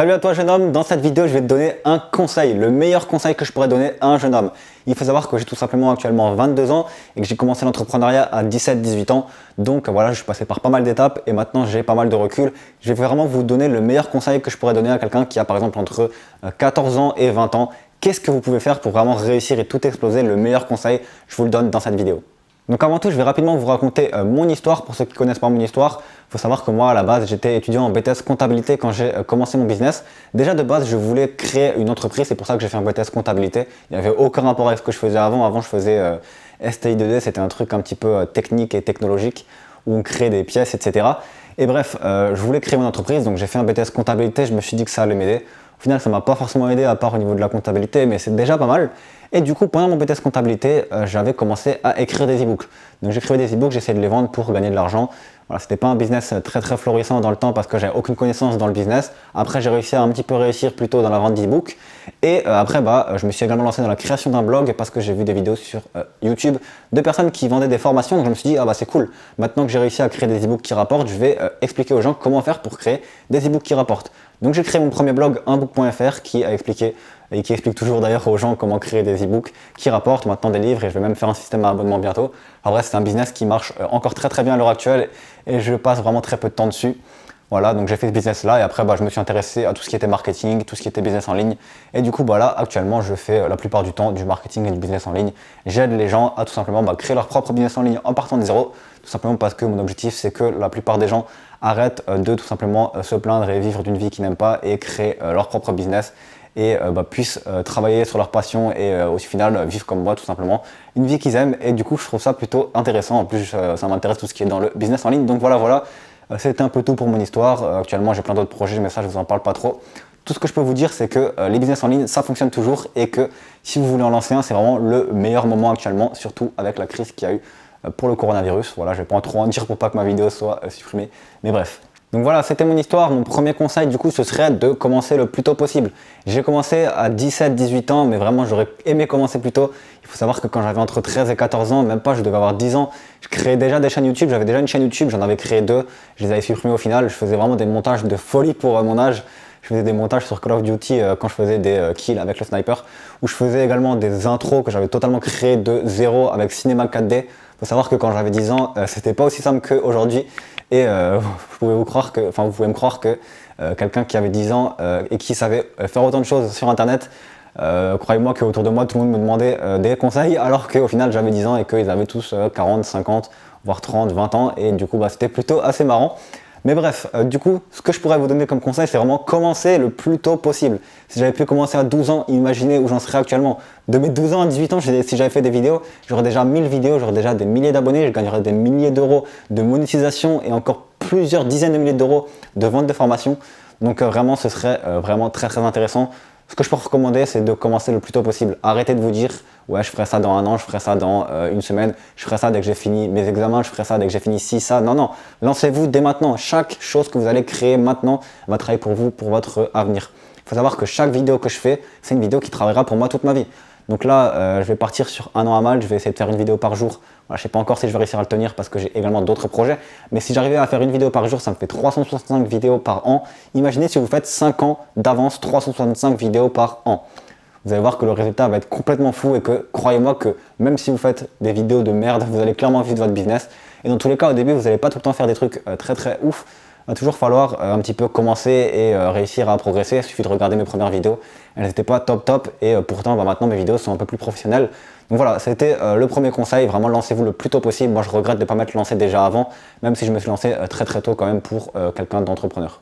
Salut à toi jeune homme, dans cette vidéo je vais te donner un conseil, le meilleur conseil que je pourrais donner à un jeune homme. Il faut savoir que j'ai tout simplement actuellement 22 ans et que j'ai commencé l'entrepreneuriat à 17-18 ans. Donc voilà, je suis passé par pas mal d'étapes et maintenant j'ai pas mal de recul. Je vais vraiment vous donner le meilleur conseil que je pourrais donner à quelqu'un qui a par exemple entre 14 ans et 20 ans. Qu'est-ce que vous pouvez faire pour vraiment réussir et tout exploser? Le meilleur conseil, je vous le donne dans cette vidéo. Donc avant tout, je vais rapidement vous raconter mon histoire pour ceux qui ne connaissent pas mon histoire. Il faut savoir que moi, à la base, j'étais étudiant en BTS comptabilité quand j'ai commencé mon business. Déjà de base, je voulais créer une entreprise, c'est pour ça que j'ai fait un BTS comptabilité. Il n'y avait aucun rapport avec ce que je faisais avant. Avant, je faisais STI2D, c'était un truc un petit peu technique et technologique où on crée des pièces, etc. Et bref, je voulais créer mon entreprise, donc j'ai fait un BTS comptabilité. Je me suis dit que ça allait m'aider. Au final, ça ne m'a pas forcément aidé à part au niveau de la comptabilité, mais c'est déjà pas mal. Et du coup, pendant mon BTS comptabilité, j'avais commencé à écrire des e-books. Donc j'écrivais des e-books, j'essayais de les vendre pour gagner de l'argent. Voilà, c'était pas un business très florissant dans le temps parce que j'avais aucune connaissance dans le business. Après, j'ai réussi à un petit peu réussir plutôt dans la vente d'e-books. Et après, je me suis également lancé dans la création d'un blog parce que j'ai vu des vidéos sur YouTube de personnes qui vendaient des formations. Donc je me suis dit, ah bah c'est cool. Maintenant que j'ai réussi à créer des e-books qui rapportent, je vais expliquer aux gens comment faire pour créer des e-books qui rapportent. Donc j'ai créé mon premier blog, unbook.fr, qui a expliqué et qui explique toujours d'ailleurs aux gens comment créer des e-books qui rapportent maintenant des livres, et je vais même faire un système à abonnement bientôt. En vrai, c'est un business qui marche encore très bien à l'heure actuelle et je passe vraiment très peu de temps dessus. Voilà, donc j'ai fait ce business là et après je me suis intéressé à tout ce qui était marketing, tout ce qui était business en ligne, et du coup là actuellement je fais la plupart du temps du marketing et du business en ligne. J'aide les gens à tout simplement créer leur propre business en ligne en partant de zéro, tout simplement parce que mon objectif c'est que la plupart des gens arrêtent de tout simplement se plaindre et vivre d'une vie qu'ils n'aiment pas et créer leur propre business et puissent travailler sur leur passion et au final vivre comme moi tout simplement, une vie qu'ils aiment. Et du coup je trouve ça plutôt intéressant. En plus ça m'intéresse tout ce qui est dans le business en ligne, donc voilà. C'était un peu tout pour mon histoire. Actuellement j'ai plein d'autres projets mais ça je vous en parle pas trop. Tout ce que je peux vous dire c'est que les business en ligne ça fonctionne toujours et que si vous voulez en lancer un, c'est vraiment le meilleur moment actuellement, surtout avec la crise qu'il y a eu pour le coronavirus. Voilà, je vais pas trop en dire pour pas que ma vidéo soit supprimée, mais bref. Donc voilà, c'était mon histoire. Mon premier conseil du coup ce serait de commencer le plus tôt possible. J'ai commencé à 17-18 ans, mais vraiment j'aurais aimé commencer plus tôt. Il faut savoir que quand j'avais entre 13 et 14 ans, même pas, je devais avoir 10 ans, je créais déjà des chaînes YouTube. J'avais déjà une chaîne YouTube, j'en avais créé 2, je les avais supprimées au final. Je faisais vraiment des montages de folie pour mon âge. Je faisais des montages sur Call of Duty quand je faisais des kills avec le sniper, où je faisais également des intros que j'avais totalement créées de zéro avec Cinema 4D. Il faut savoir que quand j'avais 10 ans, c'était pas aussi simple qu'aujourd'hui. Et vous pouvez me croire que quelqu'un qui avait 10 ans et qui savait faire autant de choses sur internet, croyez-moi qu'autour de moi tout le monde me demandait des conseils, alors qu'au final j'avais 10 ans et qu'ils avaient tous 40, 50, voire 30, 20 ans, et du coup c'était plutôt assez marrant. Mais bref, du coup, ce que je pourrais vous donner comme conseil, c'est vraiment commencer le plus tôt possible. Si j'avais pu commencer à 12 ans, imaginez où j'en serais actuellement. De mes 12 ans à 18 ans, si j'avais fait des vidéos, j'aurais déjà 1000 vidéos, j'aurais déjà des milliers d'abonnés, je gagnerais des milliers d'euros de monétisation et encore plusieurs dizaines de milliers d'euros de vente de formation. Donc vraiment, ce serait vraiment très intéressant. Ce que je peux recommander, c'est de commencer le plus tôt possible. Arrêtez de vous dire « ouais, je ferai ça dans un an, je ferai ça dans une semaine, je ferai ça dès que j'ai fini mes examens, je ferai ça dès que j'ai fini ci, ça ». Non, lancez-vous dès maintenant. Chaque chose que vous allez créer maintenant va travailler pour vous, pour votre avenir. Il faut savoir que chaque vidéo que je fais, c'est une vidéo qui travaillera pour moi toute ma vie. Donc là, je vais partir sur un an à mal, je vais essayer de faire une vidéo par jour. Voilà, je ne sais pas encore si je vais réussir à le tenir parce que j'ai également d'autres projets. Mais si j'arrivais à faire une vidéo par jour, ça me fait 365 vidéos par an. Imaginez si vous faites 5 ans d'avance, 365 vidéos par an. Vous allez voir que le résultat va être complètement fou et que, croyez-moi que même si vous faites des vidéos de merde, vous allez clairement vivre votre business. Et dans tous les cas, au début, vous n'allez pas tout le temps faire des trucs très ouf. Il va toujours falloir un petit peu commencer et réussir à progresser. Il suffit de regarder mes premières vidéos. Elles n'étaient pas top et pourtant maintenant mes vidéos sont un peu plus professionnelles. Donc voilà, c'était le premier conseil. Vraiment, lancez-vous le plus tôt possible. Moi, je regrette de ne pas m'être lancé déjà avant, même si je me suis lancé très tôt quand même pour quelqu'un d'entrepreneur.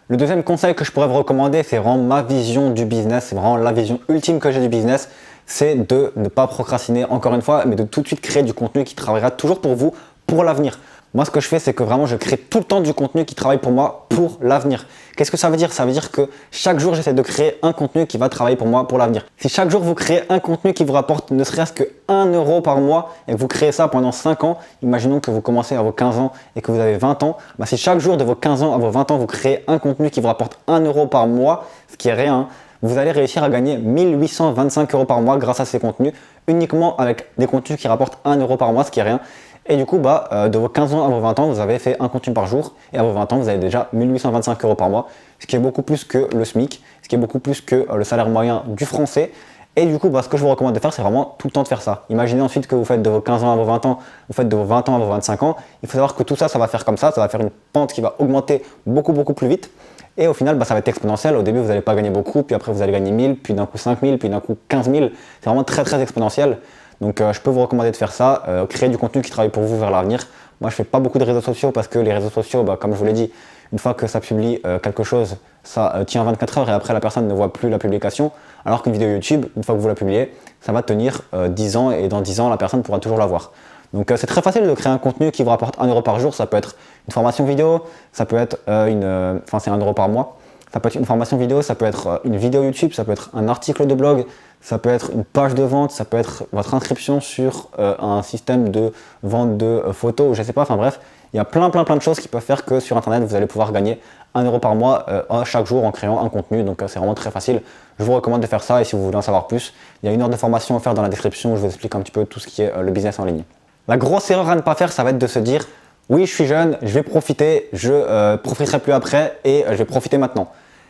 Le deuxième conseil que je pourrais vous recommander, c'est vraiment ma vision du business. C'est vraiment la vision ultime que j'ai du business. C'est de ne pas procrastiner encore une fois, mais de tout de suite créer du contenu qui travaillera toujours pour vous, pour l'avenir. Moi, ce que je fais, c'est que vraiment, je crée tout le temps du contenu qui travaille pour moi, pour l'avenir. Qu'est-ce que ça veut dire? Ça veut dire que chaque jour, j'essaie de créer un contenu qui va travailler pour moi, pour l'avenir. Si chaque jour, vous créez un contenu qui vous rapporte ne serait-ce que 1 euro par mois et que vous créez ça pendant 5 ans, imaginons que vous commencez à vos 15 ans et que vous avez 20 ans, si chaque jour de vos 15 ans à vos 20 ans, vous créez un contenu qui vous rapporte 1 euro par mois, ce qui est rien, vous allez réussir à gagner 1825 euros par mois grâce à ces contenus, uniquement avec des contenus qui rapportent 1 euro par mois, ce qui est rien. Et du coup, de vos 15 ans à vos 20 ans, vous avez fait un contenu par jour. Et à vos 20 ans, vous avez déjà 1825 euros par mois, ce qui est beaucoup plus que le SMIC, ce qui est beaucoup plus que le salaire moyen du français. Et du coup, ce que je vous recommande de faire, c'est vraiment tout le temps de faire ça. Imaginez ensuite que vous faites de vos 15 ans à vos 20 ans, vous faites de vos 20 ans à vos 25 ans. Il faut savoir que tout ça, ça va faire comme ça va faire une pente qui va augmenter beaucoup, beaucoup plus vite. Et au final, ça va être exponentiel. Au début, vous n'allez pas gagner beaucoup, puis après, vous allez gagner 1000, puis d'un coup 5000, puis d'un coup 15 000. C'est vraiment très, très exponentiel. Donc, je peux vous recommander de faire ça, créer du contenu qui travaille pour vous vers l'avenir. Moi, je fais pas beaucoup de réseaux sociaux parce que les réseaux sociaux, comme je vous l'ai dit, une fois que ça publie quelque chose, ça tient 24 heures et après la personne ne voit plus la publication. Alors qu'une vidéo YouTube, une fois que vous la publiez, ça va tenir 10 ans et dans 10 ans, la personne pourra toujours la voir. Donc c'est très facile de créer un contenu qui vous rapporte 1 euro par jour. Ça peut être une formation vidéo, ça peut être c'est 1 euro par mois. Ça peut être une formation vidéo, ça peut être une vidéo YouTube, ça peut être un article de blog, ça peut être une page de vente, ça peut être votre inscription sur un système de vente de photos, ou je sais pas, enfin bref, il y a plein de choses qui peuvent faire que sur internet vous allez pouvoir gagner 1 euro par mois chaque jour en créant un contenu, donc c'est vraiment très facile. Je vous recommande de faire ça et si vous voulez en savoir plus, il y a une heure de formation offerte dans la description où je vous explique un petit peu tout ce qui est le business en ligne. La grosse erreur à ne pas faire, ça va être de se dire oui, je suis jeune, je vais profiter, je profiterai plus après et je vais profiter maintenant.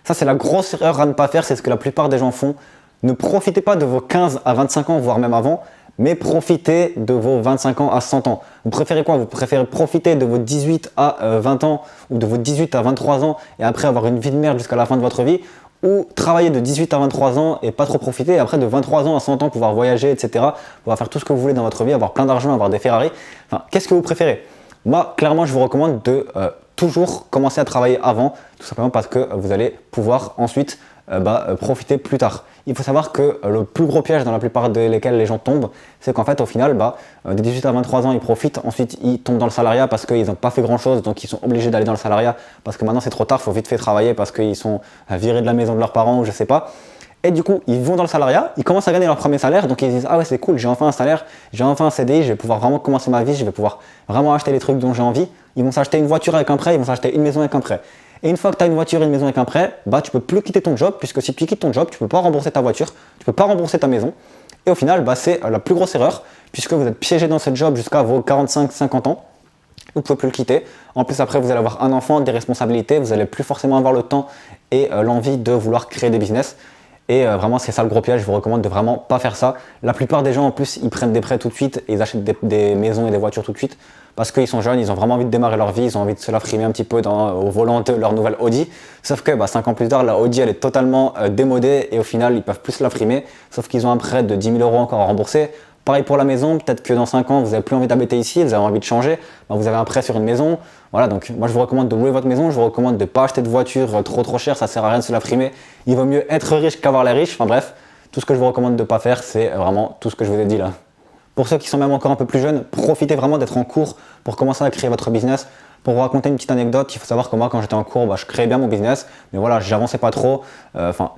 Ça, c'est la grosse erreur à ne pas faire, c'est ce que la plupart des gens font. Ne profitez pas de vos 15 à 25 ans, voire même avant, mais profitez de vos 25 ans à 100 ans. Vous préférez quoi? Vous préférez profiter de vos 18 à 20 ans ou de vos 18 à 23 ans et après avoir une vie de merde jusqu'à la fin de votre vie, ou travailler de 18 à 23 ans et pas trop profiter et après de 23 ans à 100 ans pouvoir voyager, etc., pouvoir faire tout ce que vous voulez dans votre vie, avoir plein d'argent, avoir des Ferrari. Enfin, qu'est-ce que vous préférez? Moi, clairement, je vous recommande de toujours commencer à travailler avant, tout simplement parce que vous allez pouvoir ensuite profiter plus tard. Il faut savoir que le plus gros piège dans la plupart desquels les gens tombent, c'est qu'en fait au final, de 18 à 23 ans ils profitent, ensuite ils tombent dans le salariat parce qu'ils n'ont pas fait grand chose, donc ils sont obligés d'aller dans le salariat parce que maintenant c'est trop tard, il faut vite fait travailler parce qu'ils sont virés de la maison de leurs parents ou je sais pas. Et du coup, ils vont dans le salariat, ils commencent à gagner leur premier salaire, donc ils disent ah ouais c'est cool, j'ai enfin un salaire, j'ai enfin un CDI, je vais pouvoir vraiment commencer ma vie, je vais pouvoir vraiment acheter les trucs dont j'ai envie. Ils vont s'acheter une voiture avec un prêt, ils vont s'acheter une maison avec un prêt. Et une fois que tu as une voiture et une maison avec un prêt, tu peux plus quitter ton job, puisque si tu quittes ton job, tu peux pas rembourser ta voiture, tu peux pas rembourser ta maison. Et au final, c'est la plus grosse erreur, puisque vous êtes piégé dans ce job jusqu'à vos 45-50 ans. Vous ne pouvez plus le quitter. En plus, après, vous allez avoir un enfant, des responsabilités, vous n'allez plus forcément avoir le temps et l'envie de vouloir créer des business. Et vraiment, c'est ça le gros piège. Je vous recommande de vraiment pas faire ça. La plupart des gens, en plus, ils prennent des prêts tout de suite et ils achètent des maisons et des voitures tout de suite parce qu'ils sont jeunes, ils ont vraiment envie de démarrer leur vie, ils ont envie de se la frimer un petit peu au volant de leur nouvelle Audi. Sauf que 5 ans plus tard, la Audi, elle est totalement démodée et au final, ils peuvent plus se la frimer. Sauf qu'ils ont un prêt de 10 000 euros encore à rembourser. Pareil pour la maison, peut-être que dans 5 ans, vous n'avez plus envie d'habiter ici, vous avez envie de changer, vous avez un prêt sur une maison. Voilà, donc moi je vous recommande de louer votre maison, je vous recommande de ne pas acheter de voiture trop chère, ça sert à rien de se la frimer. Il vaut mieux être riche qu'avoir les riches. Enfin bref, tout ce que je vous recommande de ne pas faire, c'est vraiment tout ce que je vous ai dit là. Pour ceux qui sont même encore un peu plus jeunes, profitez vraiment d'être en cours pour commencer à créer votre business. Pour vous raconter une petite anecdote, il faut savoir que moi quand j'étais en cours, je créais bien mon business, mais voilà, j'avançais pas trop,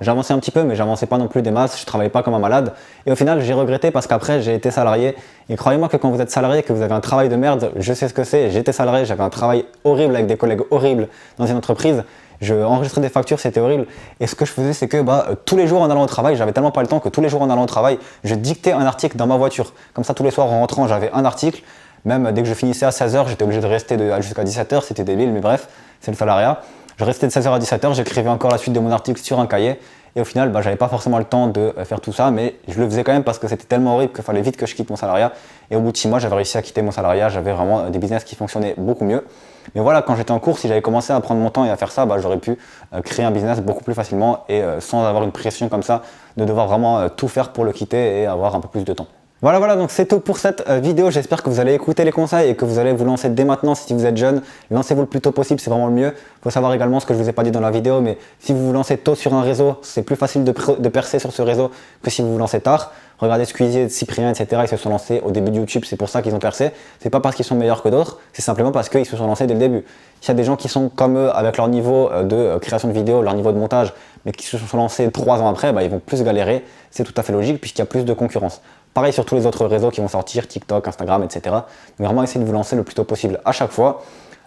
j'avançais un petit peu, mais j'avançais pas non plus des masses, je travaillais pas comme un malade. Et au final, j'ai regretté parce qu'après, j'ai été salarié. Et croyez-moi que quand vous êtes salarié, que vous avez un travail de merde, je sais ce que c'est, j'étais salarié, j'avais un travail horrible avec des collègues horribles dans une entreprise. Je enregistrais des factures, c'était horrible. Et ce que je faisais, c'est que tous les jours en allant au travail, j'avais tellement pas le temps que tous les jours en allant au travail, je dictais un article dans ma voiture. Comme ça, tous les soirs en rentrant, j'avais un article. Même dès que je finissais à 16h, j'étais obligé de rester jusqu'à 17h, c'était débile, mais bref, c'est le salariat. Je restais de 16h à 17h, j'écrivais encore la suite de mon article sur un cahier. Et au final, j'avais pas forcément le temps de faire tout ça, mais je le faisais quand même parce que c'était tellement horrible qu'il fallait vite que je quitte mon salariat. Et au bout de 6 mois, j'avais réussi à quitter mon salariat, j'avais vraiment des business qui fonctionnaient beaucoup mieux. Mais voilà, quand j'étais en cours, si j'avais commencé à prendre mon temps et à faire ça, j'aurais pu créer un business beaucoup plus facilement et sans avoir une pression comme ça, de devoir vraiment tout faire pour le quitter et avoir un peu plus de temps. Voilà, donc c'est tout pour cette vidéo. J'espère que vous allez écouter les conseils et que vous allez vous lancer dès maintenant si vous êtes jeune. Lancez-vous le plus tôt possible, c'est vraiment le mieux. Il faut savoir également ce que je ne vous ai pas dit dans la vidéo, mais si vous vous lancez tôt sur un réseau, c'est plus facile de percer sur ce réseau que si vous vous lancez tard. Regardez Squeezie, Cyprien, etc. Ils se sont lancés au début de YouTube, c'est pour ça qu'ils ont percé. C'est pas parce qu'ils sont meilleurs que d'autres, c'est simplement parce qu'ils se sont lancés dès le début. S'il y a des gens qui sont comme eux avec leur niveau de création de vidéos, leur niveau de montage, mais qui se sont lancés 3 ans après, ils vont plus galérer. C'est tout à fait logique puisqu'il y a plus de concurrence. Pareil sur tous les autres réseaux qui vont sortir, TikTok, Instagram, etc. Donc vraiment essayez de vous lancer le plus tôt possible à chaque fois.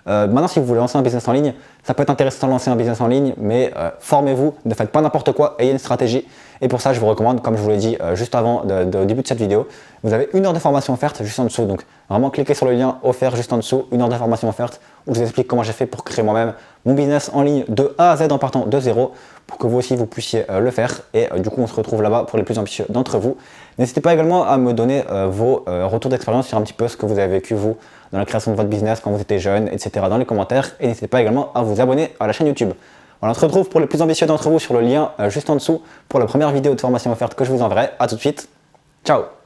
Maintenant, si vous voulez lancer un business en ligne, ça peut être intéressant de lancer un business en ligne, mais formez-vous, ne faites pas n'importe quoi, ayez une stratégie. Et pour ça, je vous recommande, comme je vous l'ai dit juste avant au début de cette vidéo, vous avez 1 heure de formation offerte juste en dessous. Donc vraiment cliquez sur le lien offert juste en dessous, 1 heure de formation offerte, où je vous explique comment j'ai fait pour créer moi-même mon business en ligne de A à Z en partant de zéro, pour que vous aussi vous puissiez le faire. Et du coup, on se retrouve là-bas pour les plus ambitieux d'entre vous. N'hésitez pas également à me donner vos retours d'expérience sur un petit peu ce que vous avez vécu vous dans la création de votre business quand vous étiez jeune, etc. dans les commentaires. Et n'hésitez pas également à vous abonner à la chaîne YouTube. Voilà, on se retrouve pour les plus ambitieux d'entre vous sur le lien juste en dessous pour la première vidéo de formation offerte que je vous enverrai. A tout de suite. Ciao!